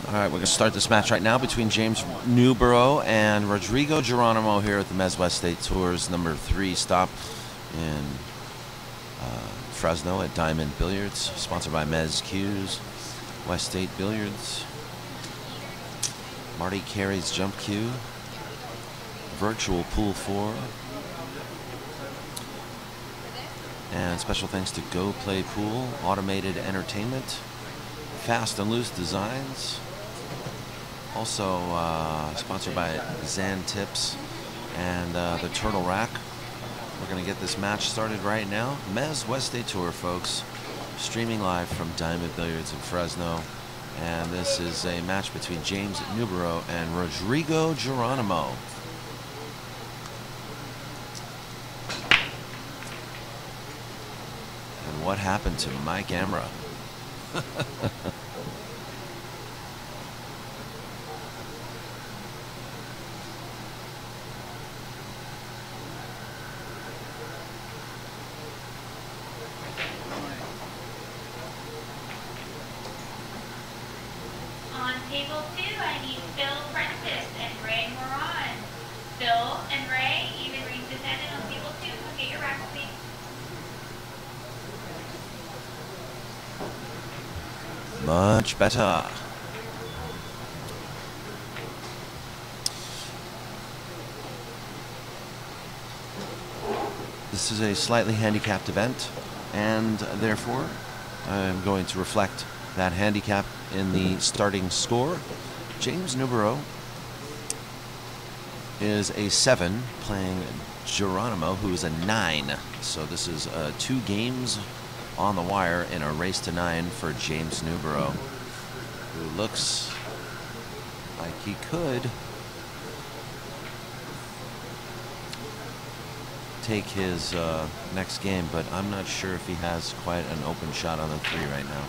All right, we're going to start this match right now between James Newborough and Rodrigo Geronimo here at the Mezz West State Tours number 3 stop in Fresno at Diamond Billiards, sponsored by Mezz Cues, West State Billiards, MARTY CAREY'S Jump Cue, Virtual Pool 4, and special thanks to Go Play Pool, Automated Entertainment, Fast and Loose Designs, also sponsored by Zan Tips and the Turtle Rack. We're going to get this match started right now. Mezz West State Tour, folks, streaming live from Diamond Billiards in Fresno. And this is a match between James Newborough and Rodrigo Geronimo. And what happened to my camera? On table 2, I need Phil Prentice and Ray Moran. Phil and Ray, even represented on table 2. Get your rack, please. Much better. This is a slightly handicapped event, and therefore I'm going to reflect that handicap in the starting score. James Newborough is a 7, playing Geronimo, who is a 9. So this is 2 games on the wire in a race to 9 for James Newborough, who looks like he could take his next game, but I'm not sure if he has quite an open shot on the 3 right now.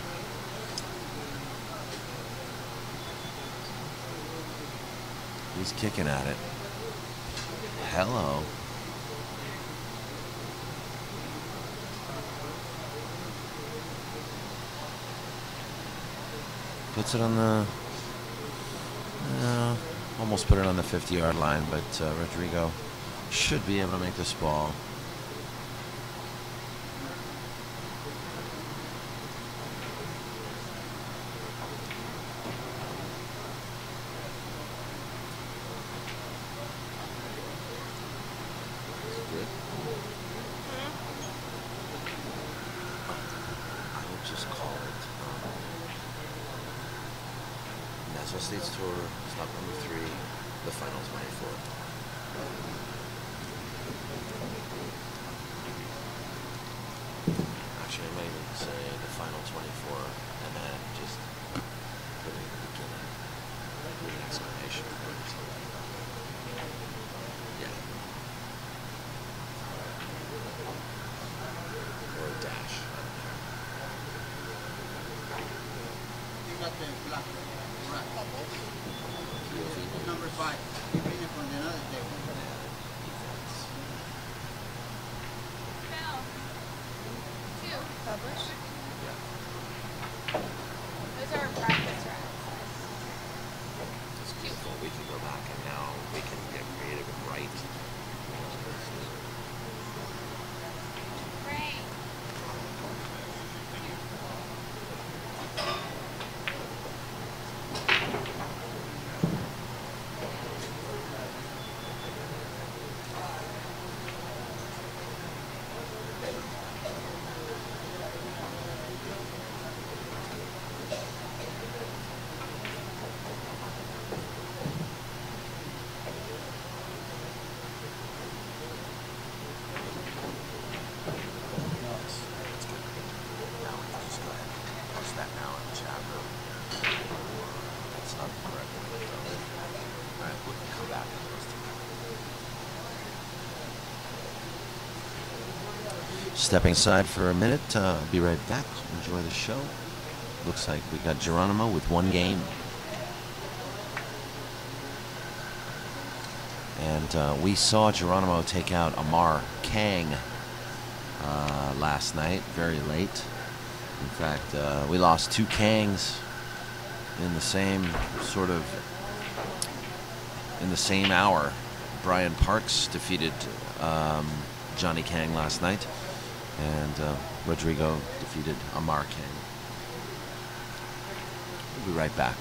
He's kicking at it. Hello. Puts it on the... almost put it on the 50-yard line, but Rodrigo should be able to make this ball. Mezz West States Tour, stop number 3, the final 24. Actually, I might even say the final 24, and then just put it in the beginning with an exclamation point. Yeah. Or a dash. You got the black. Number 5. You bring it from the other table. Phil. 2. Busch. Yeah. Those are practice racks. It's beautiful. We can go back and now we can get creative and write. Ray. Stepping aside for a minute, I'll be right back. Enjoy the show. Looks like we got Geronimo with 1 game. And we saw Geronimo take out Amar Kang last night, very late. In fact, we lost 2 Kangs in the same sort of in the same hour, Brian Parks defeated Johnny Kang last night, and Rodrigo defeated Amar Kang. We'll be right back.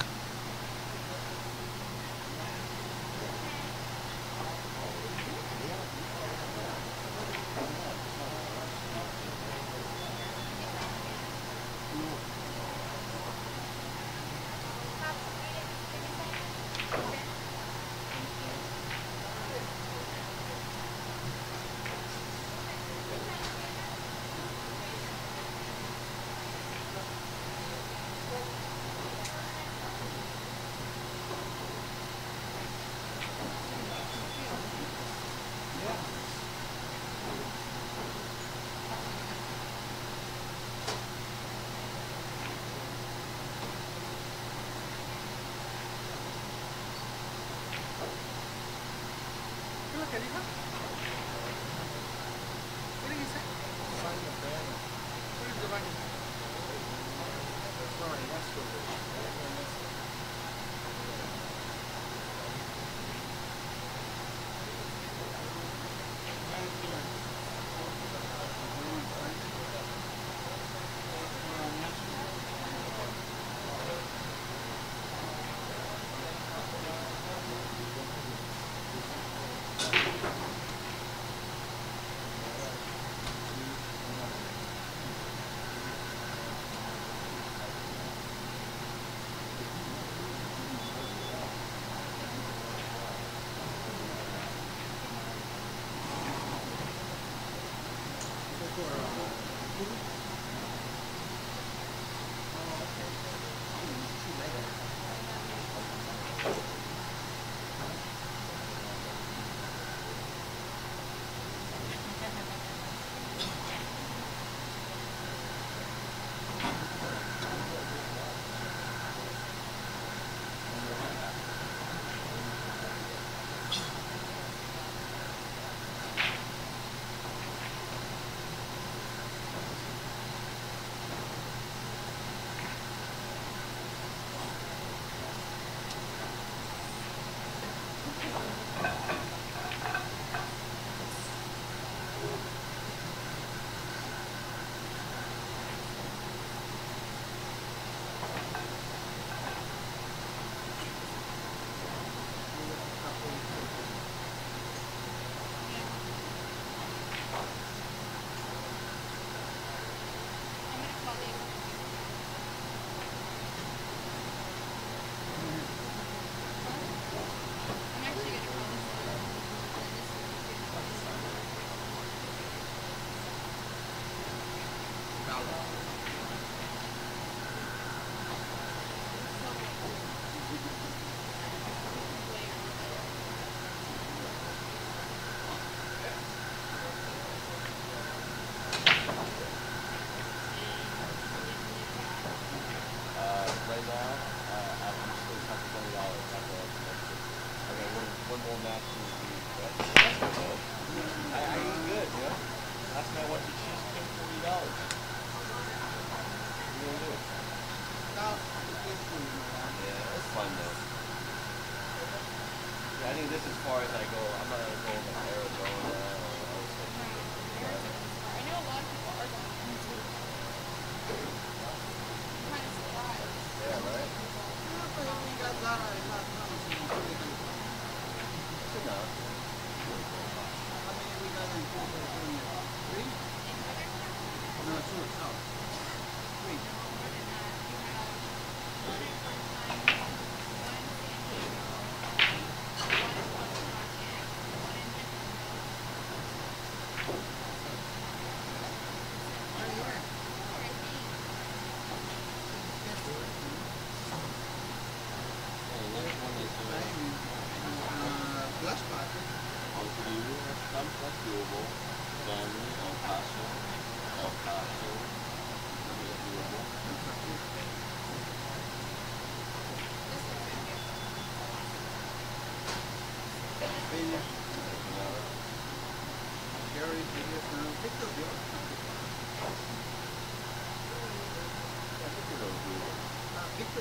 Victor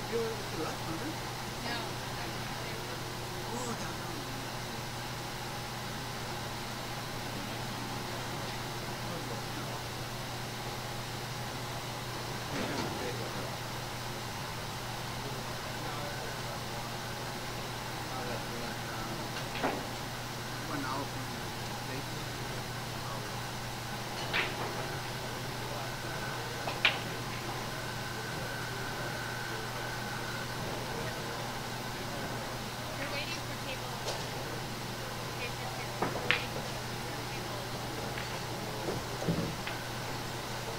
You're waiting for table. Okay, sit here. We're waiting for table.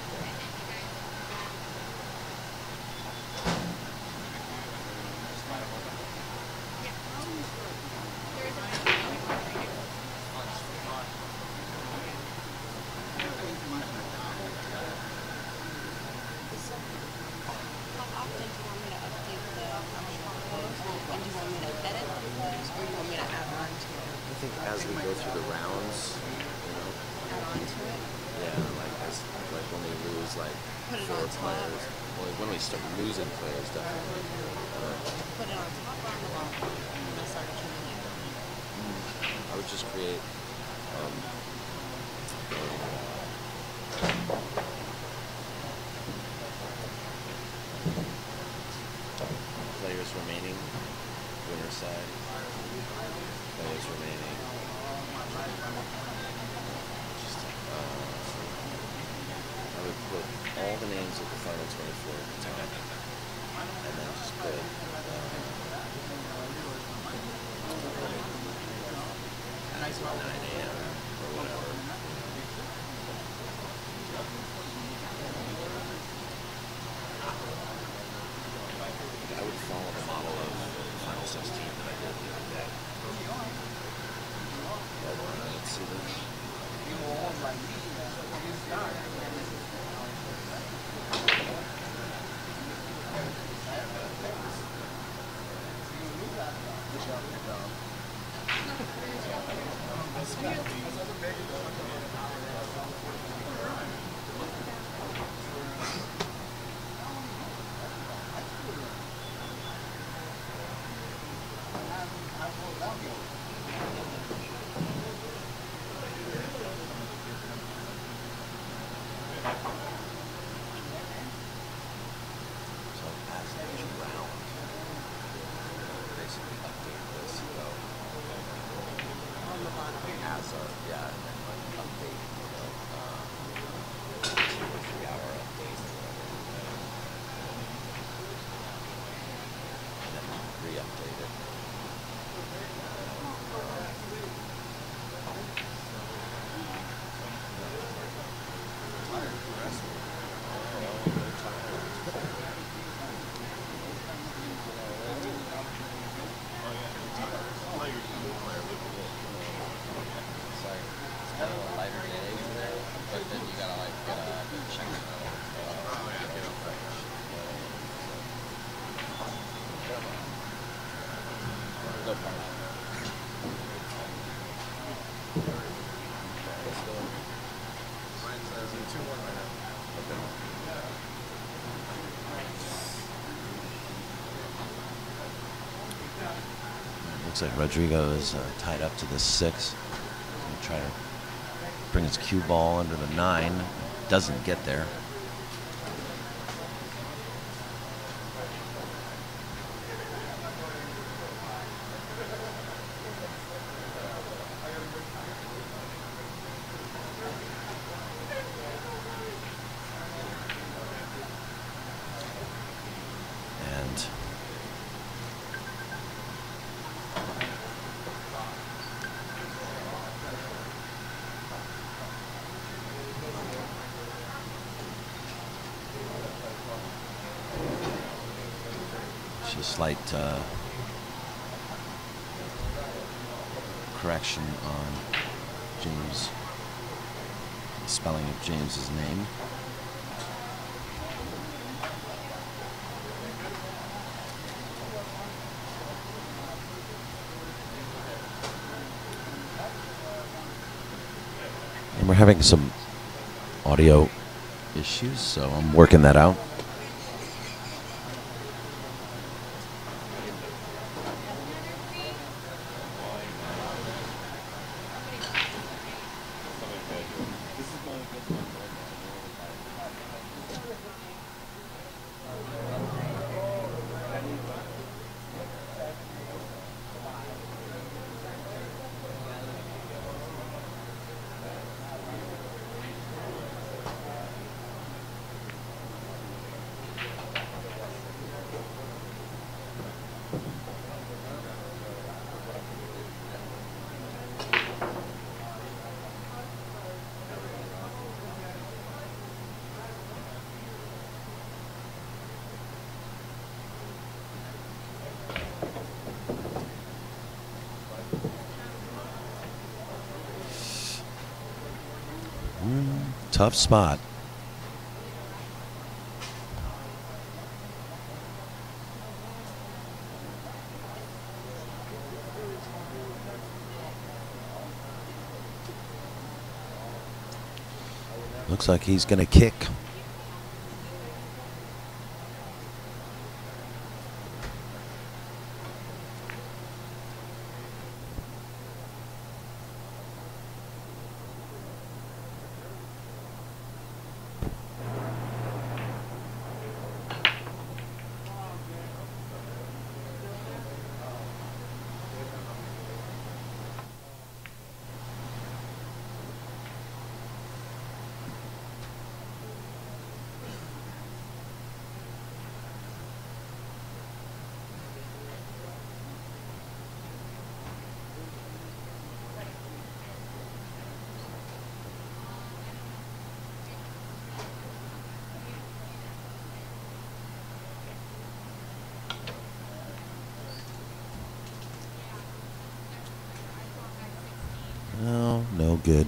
And then you guys. Yeah. There is a How often do you want me to update the photos? And do you want me to edit the photos, or do you want me to add on to it? I think as we go through the rounds, you know, Add on to it? yeah, like when we lose like Put it 4 on top. players, well, when we start losing players, definitely. Put it on top or on the bottom? And I start accumulating. I would just create players remaining, winner side, players remaining. Just, I would put all the names of the final 24 at the top, and then just put 9 a.m. or whatever. I would follow the model of the final 16 that I did the other day. Let's see this. Looks like Rodrigo is tied up to the 6. He's going to try to bring his cue ball under the 9. Doesn't get there. Slight correction on James, the spelling of James's name. And we're having some audio issues, so I'm working that out. tough spot. Looks like he's going to kick. No good.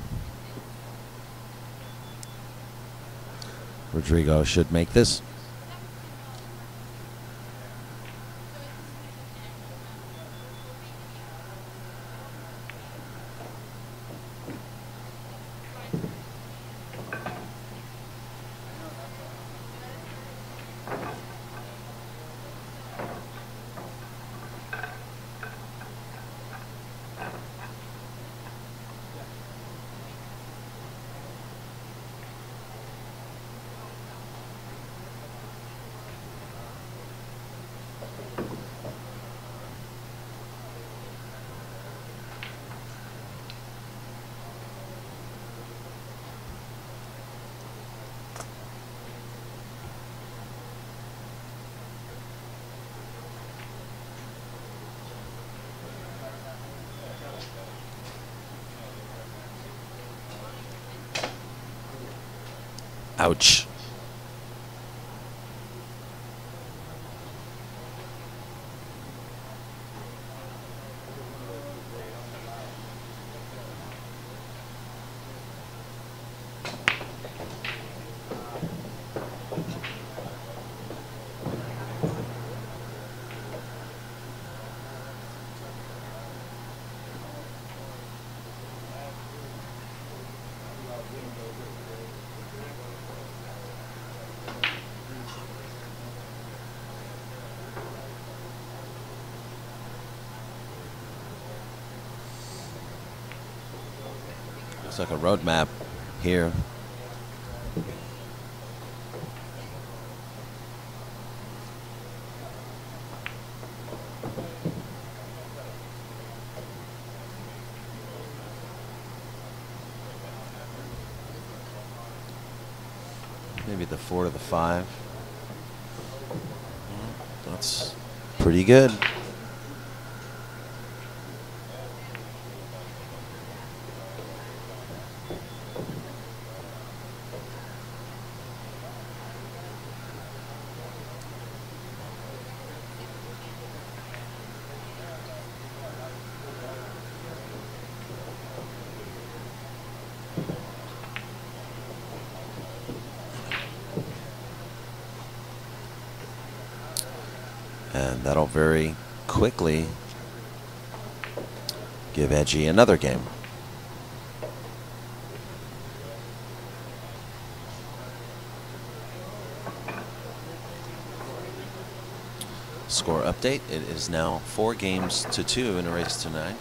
Rodrigo should make this. Ouch. Looks like a roadmap here. Maybe the 4 to the 5. That's pretty good. And that'll very quickly give Edgy another game. Score update. It is now 4 games to 2 in a race tonight.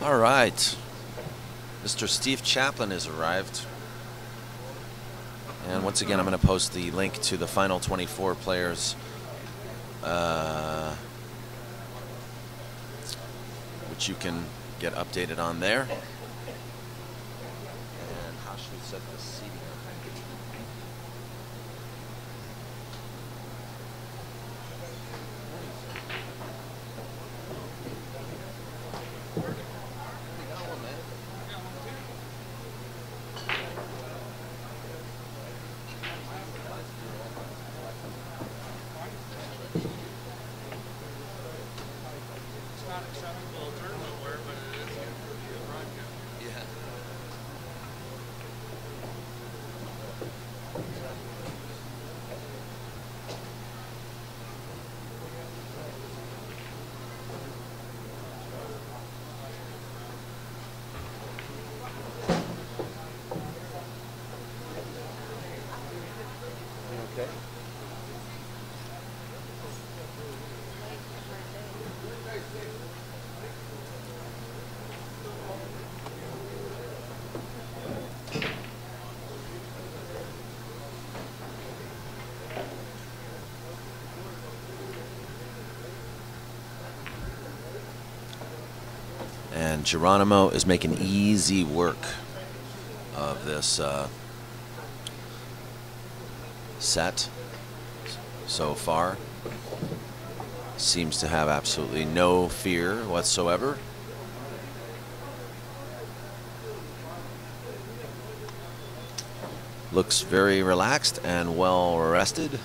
All right. Mr. Steve Chaplin has arrived. And once again, I'm going to post the link to the final 24 players, which you can get updated on there. And how should we set the seating up? And Geronimo is making easy work of this set so far. Seems to have absolutely no fear whatsoever. Looks very relaxed and well rested.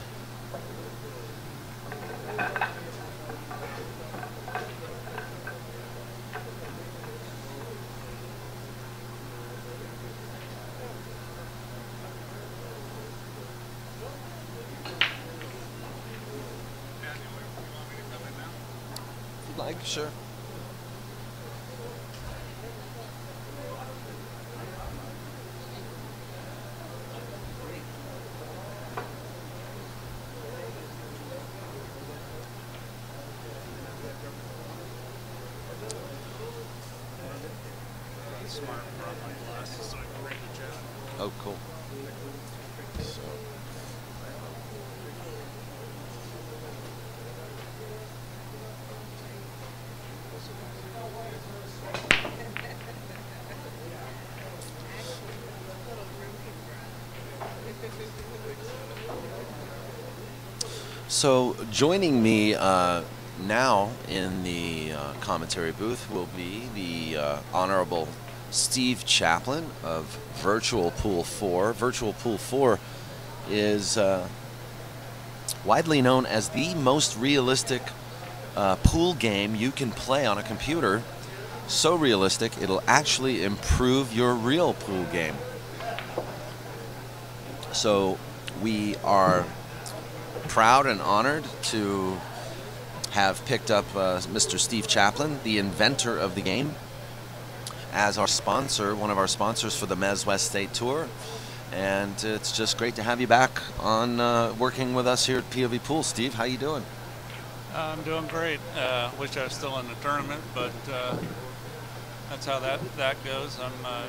Like, sure. smart brought my glasses so I can read the chat. Oh, cool. So. So joining me now in the commentary booth will be the Honorable Steve Chaplin of Virtual Pool 4. Virtual Pool 4 is widely known as the most realistic pool game you can play on a computer. So realistic, it'll actually improve your real pool game. So we are proud and honored to have picked up Mr. Steve Chaplin, the inventor of the game, as our sponsor, one of our sponsors for the Mezz West State Tour. And it's just great to have you back on working with us here at POVPOOL. Steve, how you doing? I'm doing great. Wish I was still in the tournament, but that's how that goes. I'm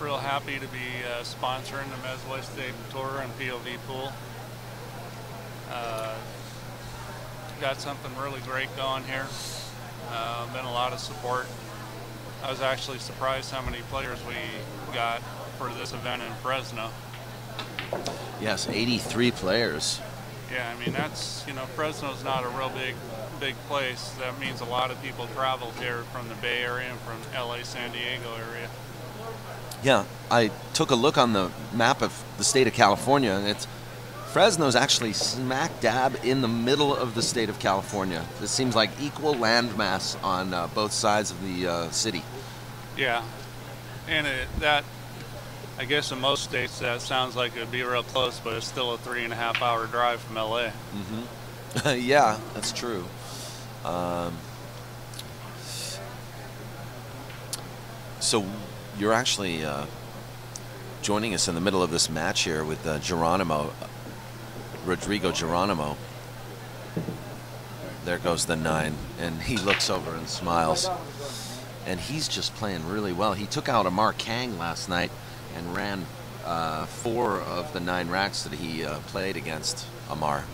real happy to be sponsoring the Mezz West State Tour and POVPOOL. Got something really great going here. Been a lot of support. I was actually surprised how many players we got for this event in Fresno. Yes, 83 players. Yeah, I mean, that's, you know, Fresno's not a real big place. That means a lot of people traveled here from the Bay Area and from LA, San Diego area. Yeah, I took a look on the map of the state of California, and Fresno's actually smack dab in the middle of the state of California. It seems like equal landmass on both sides of the city. Yeah, and that, I guess in most states that sounds like it would be real close, but it's still a 3.5-hour drive from LA. Mm-hmm. Yeah, that's true. So you're actually joining us in the middle of this match here with Geronimo. Rodrigo Geronimo. There goes the 9, and he looks over and smiles. And he's just playing really well. He took out Amar Kang last night and ran 4 of the 9 racks that he played against Amar.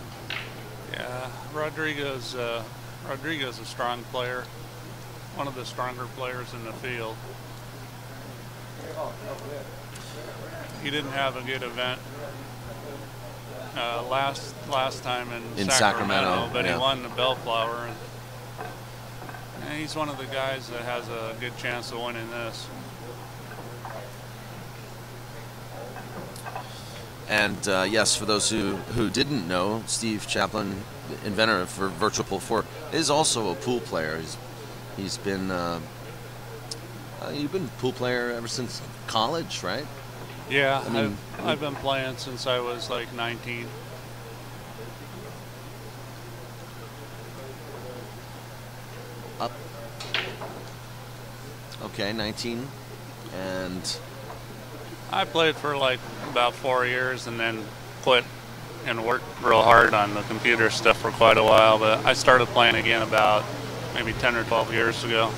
Yeah, Rodrigo's a strong player, one of the stronger players in the field. He didn't have a good event last time in Sacramento, but yeah. He won the Bellflower, and he's one of the guys that has a good chance of winning this. And yes, for those who didn't know, Steve Chaplin, inventor for Virtual Pool 4, is also a pool player. He's been you've been a pool player ever since college, right? Yeah, I mean, I've been playing since I was like 19. Up. Okay, 19. And I played for like about 4 years and then quit and worked real hard on the computer stuff for quite a while, but I started playing again about maybe 10 or 12 years ago.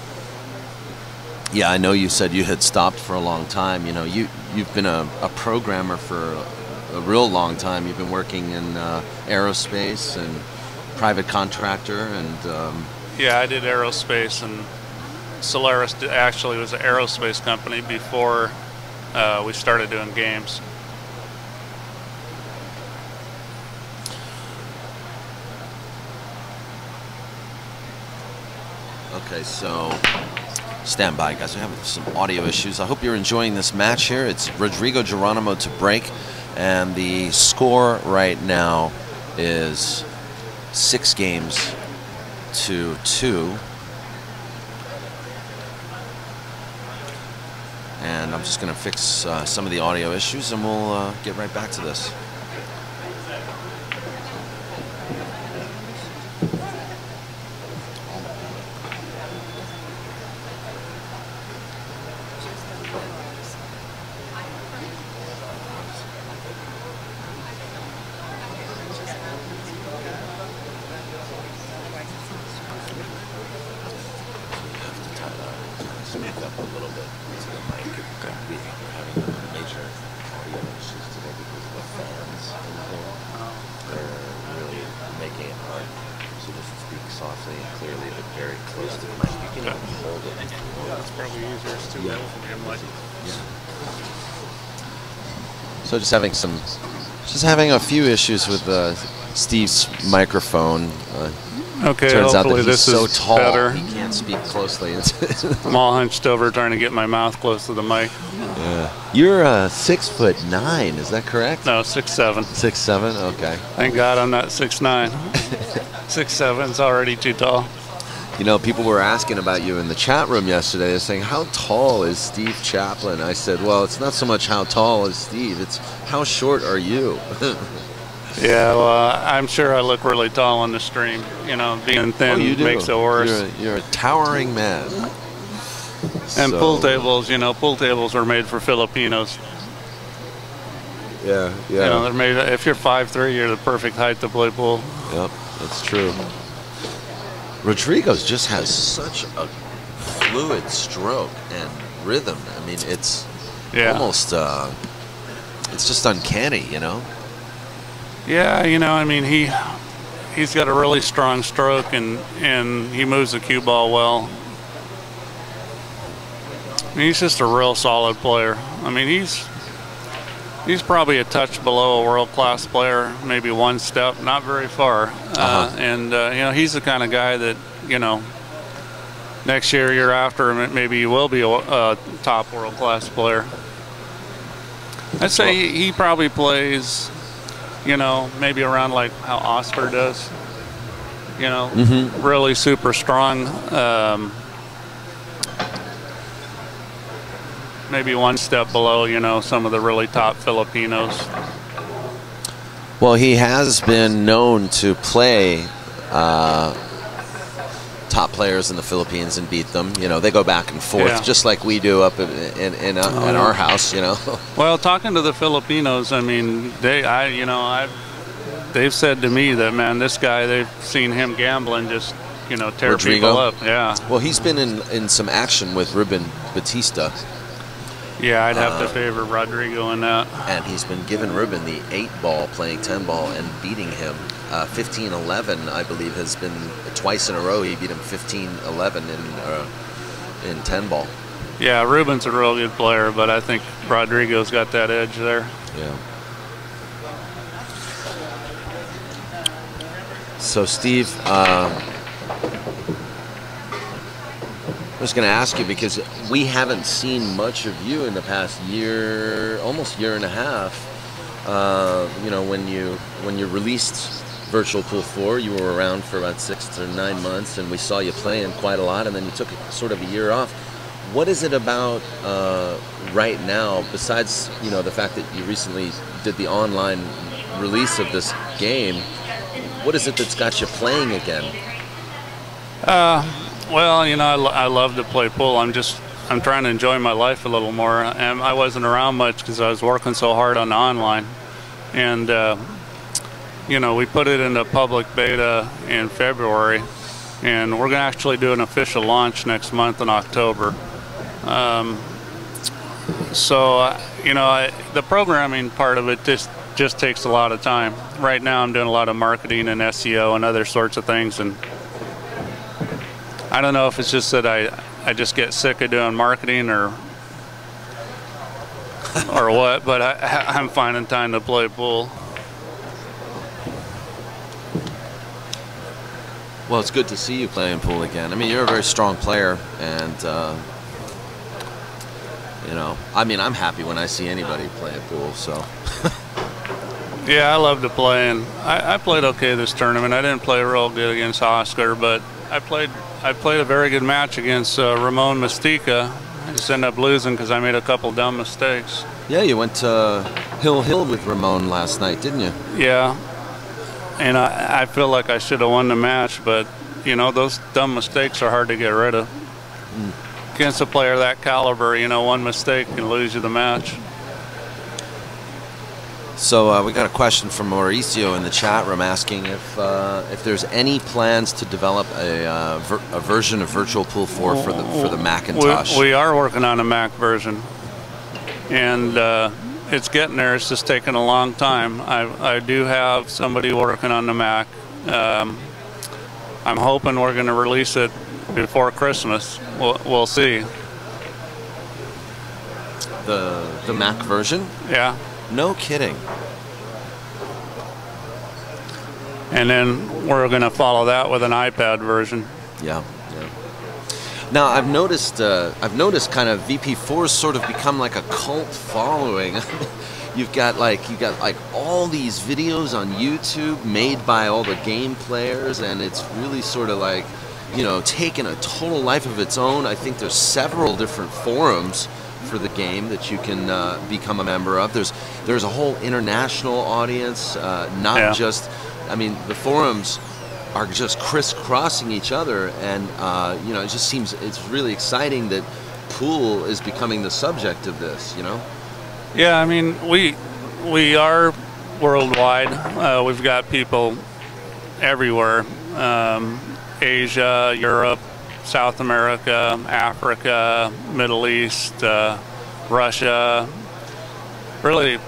Yeah, I know you said you had stopped for a long time. You know, you've been a programmer for a real long time. You've been working in aerospace and private contractor and... Yeah, I did aerospace, and Solaris actually was an aerospace company before we started doing games. Okay, so stand by, guys. We're having some audio issues. I hope you're enjoying this match here. It's Rodrigo Geronimo to break, and the score right now is 6 games to 2. And I'm just going to fix some of the audio issues, and we'll get right back to this. up a little bit to the mic. We're having major audio issues today because of the fans in here. They're really making it hard. So just speak softly and clearly, but very close to the mic. You can even hold it. It's probably easier. It's too low for me. I'm like, So just having a few issues with Steve's microphone. okay, Turns out that hopefully he's this so is tall better. he can't speak closely. I'm all hunched over trying to get my mouth close to the mic. Yeah. You're 6'9", is that correct? No, 6'7". 6'7", okay. Thank God I'm not 6'9". 6'7's already too tall. You know, people were asking about you in the chat room yesterday. They're saying, how tall is Steve Chaplin? I said, well, it's not so much how tall is Steve, it's how short are you? Yeah, well, I'm sure I look really tall on the stream. You know, being thin makes it worse. You're a towering man. And pool tables, you know, pool tables were made for Filipinos. Yeah, yeah. You know, they're made. If you're 5'3", you're the perfect height to play pool. Yep, that's true. Rodrigo just has such a fluid stroke and rhythm. I mean, it's almost, it's just uncanny, you know? Yeah, you know, I mean, he's got a really strong stroke and he moves the cue ball well. I mean, he's just a real solid player. I mean, he's probably a touch below a world-class player, maybe one step, not very far. And, you know, he's the kind of guy that, you know, next year after, maybe he will be a top world-class player. I'd say he probably plays, you know, maybe around like how Oscar does, you know, really super strong. Maybe one step below, you know, some of the really top Filipinos. Well, he has been known to play top players in the Philippines and beat them. You know, they go back and forth, just like we do up in our house, you know. Well, talking to the Filipinos, I mean, they've said to me that, man, this guy, they've seen him gambling just, you know, tear people up. Yeah. Well, he's been in some action with Ruben Batista. Yeah, I'd have to favor Rodrigo in that. And he's been giving Ruben the 8-ball, playing 10-ball, and beating him. 15-11, I believe, has been twice in a row. He beat him 15-11 in 10-ball. Yeah, Ruben's a real good player, but I think Rodrigo's got that edge there. Yeah. So, Steve, I was going to ask you, because we haven't seen much of you in the past year, almost year and a half. You know, when you released Virtual Pool 4, you were around for about 6 or 9 months, and we saw you playing quite a lot, and then you took sort of a year off. What is it about right now, besides, you know, the fact that you recently did the online release of this game? What is it that's got you playing again? Well, you know, I love to play pool. I'm trying to enjoy my life a little more. And I wasn't around much because I was working so hard on the online. And, you know, we put it into public beta in February. And we're going to actually do an official launch next month in October. So, you know, the programming part of it just takes a lot of time. Right now I'm doing a lot of marketing and SEO and other sorts of things. And I don't know if it's just that I just get sick of doing marketing or what, but I'm finding time to play pool. Well, it's good to see you playing pool again. I mean, you're a very strong player, and you know, I mean, I'm happy when I see anybody playing pool. So. Yeah, I love to play, and I played okay this tournament. I didn't play real good against Oscar, but I played a very good match against Ramon Mystica. I just ended up losing because I made a couple dumb mistakes. Yeah, you went hill with Ramon last night, didn't you? Yeah, and I feel like I should have won the match, but, you know, those dumb mistakes are hard to get rid of. Against a player that caliber, you know, one mistake can lose you the match. So we got a question from Mauricio in the chat room asking if there's any plans to develop a version of Virtual Pool 4 for the Macintosh. We are working on a Mac version, and it's getting there. It's just taking a long time. I do have somebody working on the Mac. I'm hoping we're going to release it before Christmas. We'll see. The Mac version? Yeah. No kidding. And then we're going to follow that with an iPad version. Yeah. Now I've noticed kind of VP4's sort of become like a cult following. You've got like all these videos on YouTube made by all the game players, and it's really sort of like, you know, taken a total life of its own. I think there's several different forums for the game that you can become a member of. There's a whole international audience, not just, I mean, the forums are just crisscrossing each other, and you know, it just seems, it's really exciting that pool is becoming the subject of this, you know? Yeah, I mean, we are worldwide. We've got people everywhere, Asia, Europe, South America, Africa, Middle East, Russia, really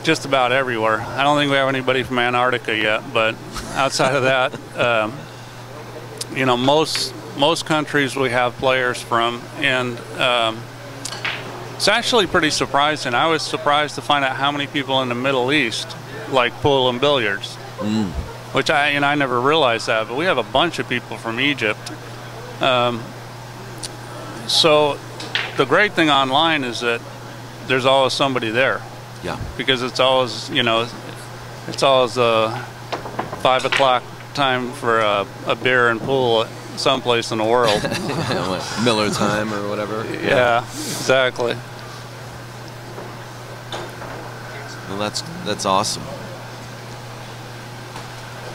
just about everywhere. I don't think we have anybody from Antarctica yet, but outside of that, you know, most countries we have players from, and it's actually pretty surprising. I was surprised to find out how many people in the Middle East like pool and billiards, which I never realized that, but we have a bunch of people from Egypt. So the great thing online is that there's always somebody there. Yeah. Because it's always, you know, it's always 5 o'clock time for a beer and pool someplace in the world. Miller time or whatever. Yeah, exactly. Well, that's awesome.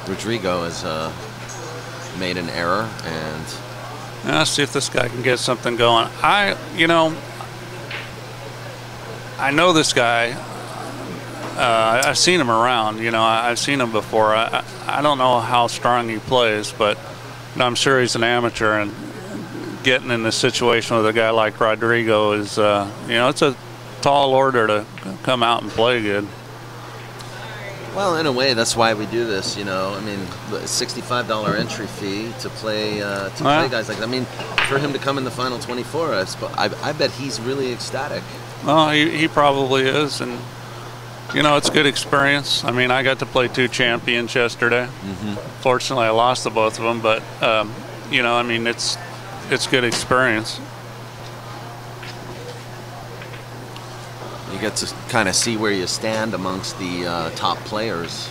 Rodrigo has made an error, and let's see if this guy can get something going. I know this guy. I've seen him around. You know, I've seen him before. I don't know how strong he plays, but I'm sure he's an amateur, and getting in this situation with a guy like Rodrigo is, you know, it's a tall order to come out and play good. Well, in a way, that's why we do this. You know, I mean, $65 entry fee to play play guys like that. I mean, for him to come in the final 24, I bet he's really ecstatic. Well, he probably is, and you know, it's a good experience. I mean, I got to play 2 champions yesterday. Fortunately, I lost to both of them, but you know, I mean, it's good experience. You get to kind of see where you stand amongst the top players.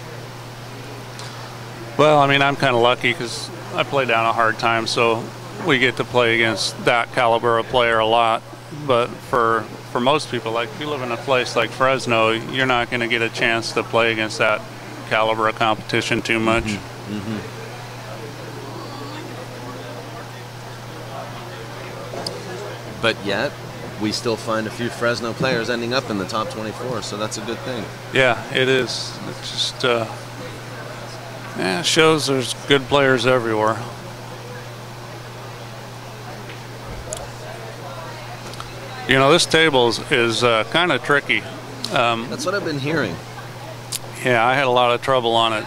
Well, I mean, I'm kind of lucky because I play down a hard time, so we get to play against that caliber of player a lot. But for most people, like if you live in a place like Fresno, you're not going to get a chance to play against that caliber of competition too much. But yet, we still find a few Fresno players ending up in the top 24, so that's a good thing. Yeah, it is. It just shows there's good players everywhere. You know, this table is kind of tricky. That's what I've been hearing. Yeah, I had a lot of trouble on it.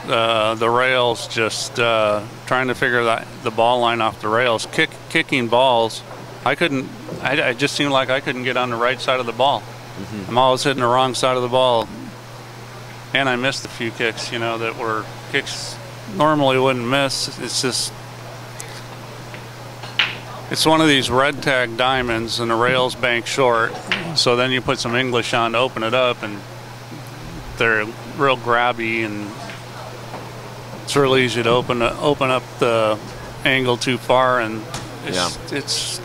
The rails, just trying to figure the ball line off the rails. Kicking balls, I couldn't. I just seemed like I couldn't get on the right side of the ball. I'm always hitting the wrong side of the ball, and I missed a few kicks. You know, that were kicks normally wouldn't miss. It's just. It's one of these red tag diamonds, and the rails bank short. So then you put some English on to open it up, and they're real grabby, and it's real easy to open up the angle too far, and it's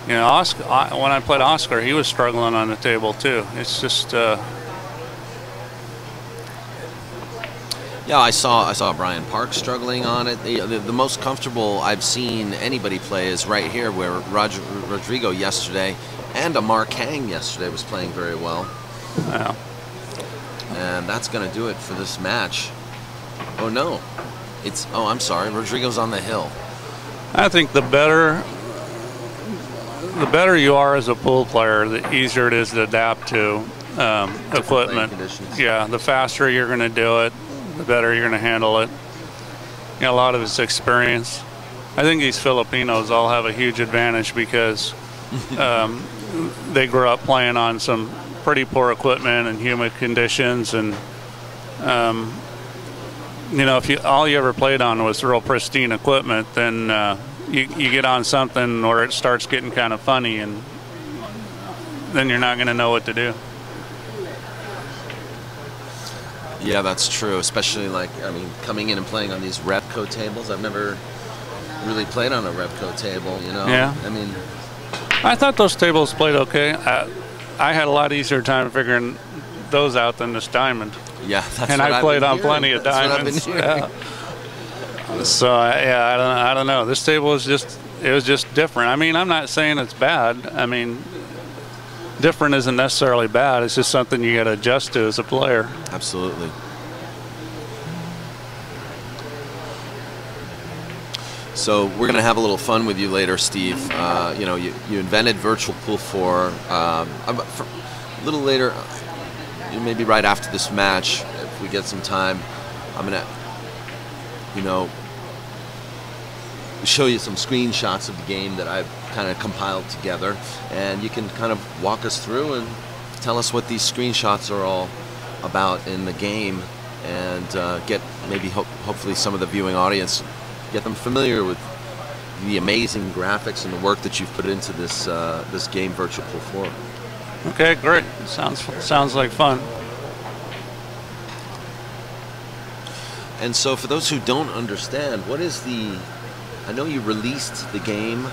you know, Oscar, when I played Oscar, he was struggling on the table too. It's just yeah, I saw Brian Park struggling on it. The most comfortable I've seen anybody play is right here, where Rodrigo yesterday and Amar Kang yesterday was playing very well. yeah. And that's going to do it for this match. Oh no, oh, I'm sorry, Rodrigo's on the hill. I think the better you are as a pool player, the easier it is to adapt to equipment. Yeah, the faster you're going to do it, the better you're going to handle it. You know, a lot of it's experience. I think these Filipinos all have a huge advantage because they grew up playing on some pretty poor equipment and humid conditions, and you know, if all you ever played on was real pristine equipment, then you get on something where it starts getting kind of funny, and then you're not going to know what to do. Yeah, that's true. Especially like, I mean, coming in and playing on these Repco tables. I've never really played on a Repco table, you know. Yeah. I mean, I thought those tables played okay. I had a lot easier time figuring those out than this diamond. Yeah, that's and what I I've played been on hearing. plenty of That's diamonds. what I've been Yeah. So yeah, I don't know. This table was just different. I mean, I'm not saying it's bad. I mean, different isn't necessarily bad. It's just something you got to adjust to as a player. Absolutely. So we're going to have a little fun with you later, Steve. You know, you invented Virtual Pool 4. A little later, maybe right after this match, if we get some time, I'm going to, you know, show you some screenshots of the game that I've kind of compiled together, and you can kind of walk us through and tell us what these screenshots are all about in the game, and get maybe hopefully some of the viewing audience, get them familiar with the amazing graphics and the work that you've put into this this game, Virtual Pool 4. Okay, great. Sounds like fun. And so for those who don't understand, what is the... I know you released the game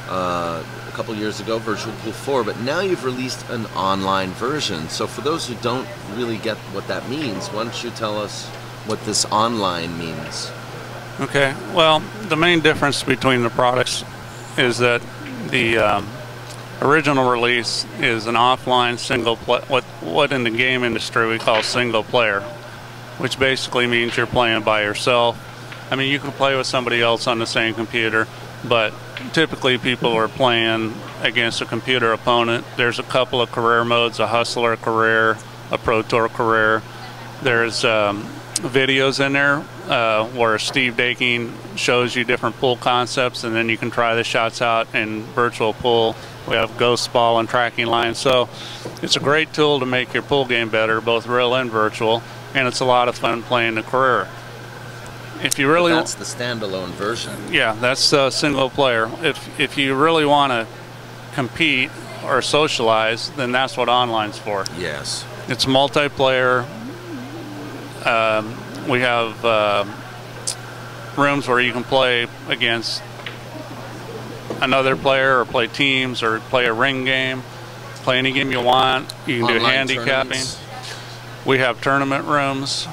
a couple years ago, Virtual Pool 4, but now you've released an online version. So for those who don't really get what that means, why don't you tell us what this online means? Okay, well, the main difference between the products is that the original release is an offline single player, what in the game industry we call single player, which basically means you're playing by yourself. I mean, you can play with somebody else on the same computer, but typically people are playing against a computer opponent. There's a couple of career modes, a Hustler career, a Pro Tour career. There's videos in there where Steve Daking shows you different pool concepts, and then you can try the shots out in Virtual Pool. We have ghost ball and tracking lines. So it's a great tool to make your pool game better, both real and virtual, and it's a lot of fun playing the career. If you really, that's the standalone version. Yeah, that's single player. If you really want to compete or socialize, then that's what online's for. Yes. It's multiplayer. We have rooms where you can play against another player, or play teams, or play a ring game. Play any game you want. You can do handicapping. We have tournament rooms.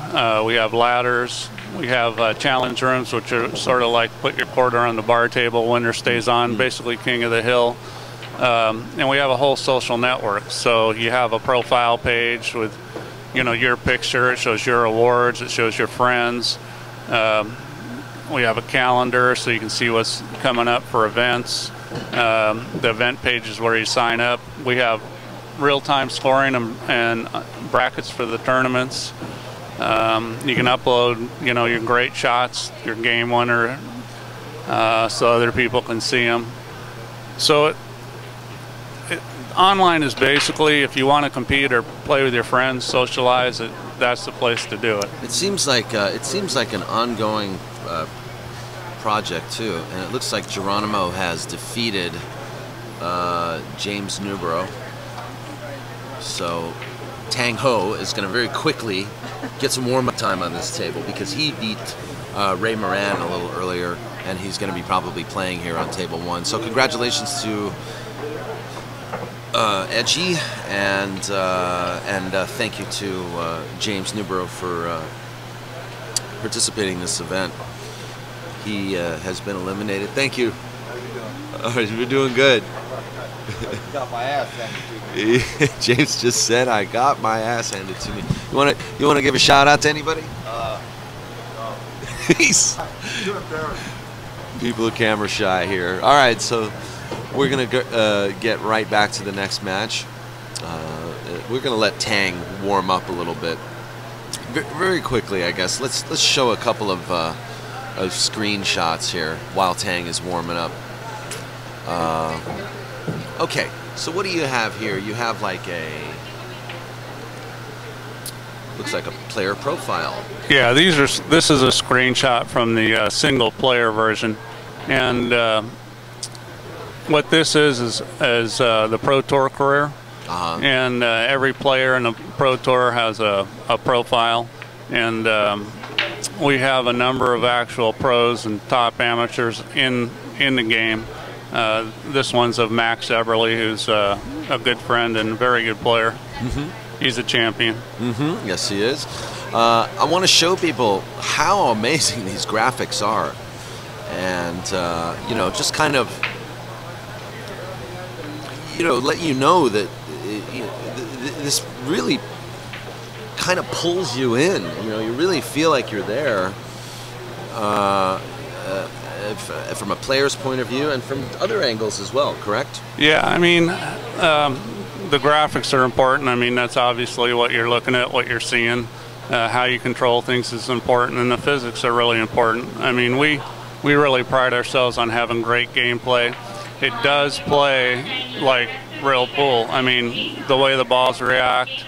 We have ladders. We have challenge rooms, which are sort of like put your quarter on the bar table, winner stays on, basically king of the hill. And we have a whole social network. So you have a profile page with, you know, your picture. It shows your awards. It shows your friends. We have a calendar so you can see what's coming up for events. The event page is where you sign up. We have real-time scoring and brackets for the tournaments. You can upload, you know, your great shots, your game winner, so other people can see them. So online is basically, if you want to compete or play with your friends, socialize, that's the place to do it. It seems like an ongoing project too, and it looks like Geronimo has defeated James Newborough. So Tang Ho is going to very quickly get some warm-up time on this table, because he beat Ray Moran a little earlier, and he's going to be probably playing here on table 1. So congratulations to Edgy, and thank you to James Newborough for participating in this event. He has been eliminated. Thank you. All right, you're doing good. Got my ass handed to me. James just said, "I got my ass handed to me." You wanna give a shout out to anybody? No. He's Too embarrassed. people are camera shy here. All right, so we're gonna get right back to the next match. We're gonna let Tang warm up a little bit, very quickly, I guess. Let's show a couple of screenshots here while Tang is warming up. Okay, so what do you have here? You have like looks like a player profile. Yeah, this is a screenshot from the single player version, and what this is the Pro Tour career. And every player in the Pro Tour has a profile, and we have a number of actual pros and top amateurs in the game. This one's of Max Eberly, who's a good friend and a very good player. He's a champion. Yes, he is. I want to show people how amazing these graphics are, and you know, just kind of let you know that this really kind of pulls you in. You know, you really feel like you're there from a player's point of view and from other angles as well, correct? Yeah, I mean, the graphics are important. I mean, that's obviously what you're looking at, what you're seeing. How you control things is important, and the physics are really important. I mean, we really pride ourselves on having great gameplay. It does play like real pool. I mean, the way the balls react,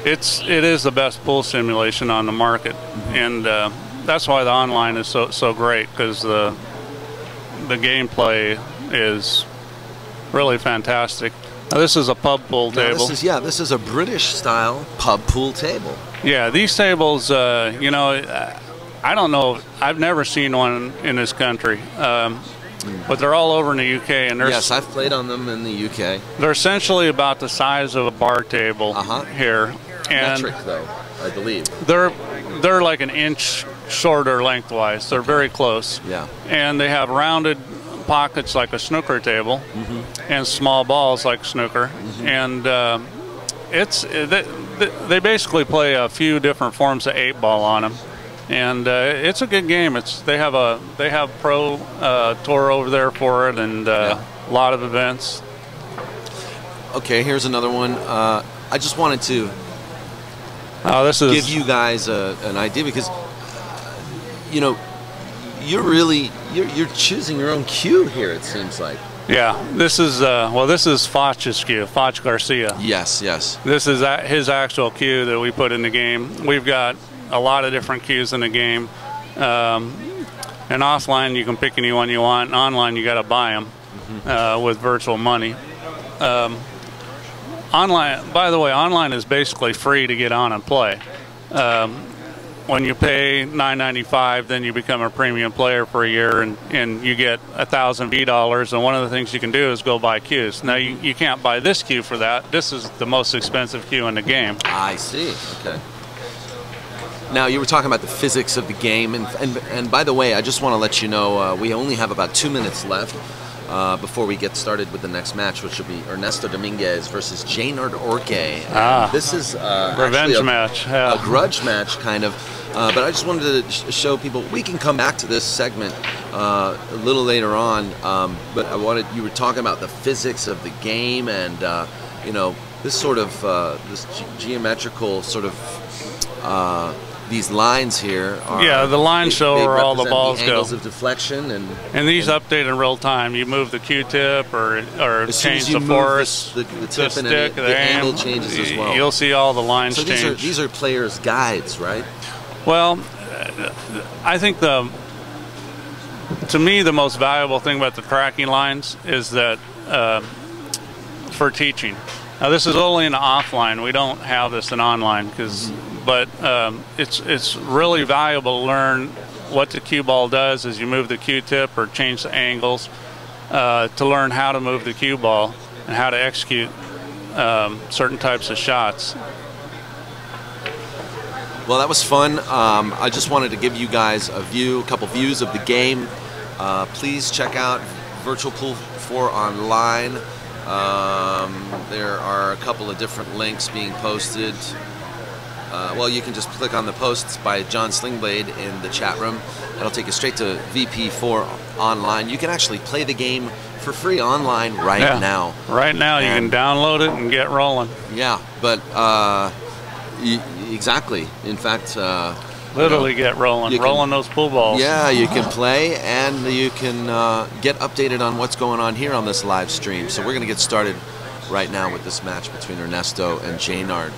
it is the best pool simulation on the market, and that's why the online is so great, because the gameplay is really fantastic. Now, this is a pub pool table. This is a British style pub pool table. Yeah, these tables, you know, I don't know. I've never seen one in this country, but they're all over in the UK. And yes, I've played on them in the UK. They're essentially about the size of a bar table here. And metric, though, I believe. They're like an inch shorter lengthwise. They're very close. Yeah. And they have rounded pockets like a snooker table, and small balls like snooker. And they basically play a few different forms of 8-ball on them. And it's a good game. They have pro tour over there for it, and a lot of events. Okay, here's another one. I just wanted to give you guys an idea, because you know, you're choosing your own cue here, it seems like. Yeah, this is Foch's cue, Foch Garcia. Yes, yes. This is his actual cue that we put in the game. We've got a lot of different cues in the game. And offline, you can pick any one you want. And online, you got to buy them with virtual money. Online, by the way, online is basically free to get on and play. When you pay $9.95, then you become a premium player for a year, and you get 1,000 $. And one of the things you can do is go buy cues. Now, you can't buy this cue for that. This is the most expensive cue in the game. I see. Okay. Now, you were talking about the physics of the game, and by the way, I just want to let you know we only have about 2 minutes left before we get started with the next match, which will be Ernesto Dominguez versus Jaynard Orque. This is revenge match, a grudge match, kind of. But I just wanted to show people we can come back to this segment a little later on. But you were talking about the physics of the game, and you know, this sort of this geometrical sort of. These lines here are, the lines show where all the balls go. Angles of deflection, and these update in real time. You move the Q-tip or change the force, the tip, the stick, the angle changes as well. You'll see all the lines change. So these are players' guides, right? Well, I think to me the most valuable thing about the tracking lines is that for teaching. Now, this is only in offline. We don't have this in online, but it's really valuable to learn what the cue ball does as you move the Q-tip or change the angles, to learn how to move the cue ball and how to execute certain types of shots. Well, that was fun. I just wanted to give you guys a couple views of the game. Please check out Virtual Pool 4 online. There are a couple of different links being posted. Well, you can just click on the posts by John Slingblade in the chat room. That'll take you straight to VP4 online. You can actually play the game for free online right now. Right now, you can download it and get rolling. Yeah, but exactly. In fact, literally get rolling, rolling those pool balls. Yeah, you can play and you can get updated on what's going on here on this live stream. So we're going to get started right now with this match between Ernesto and Jaynard.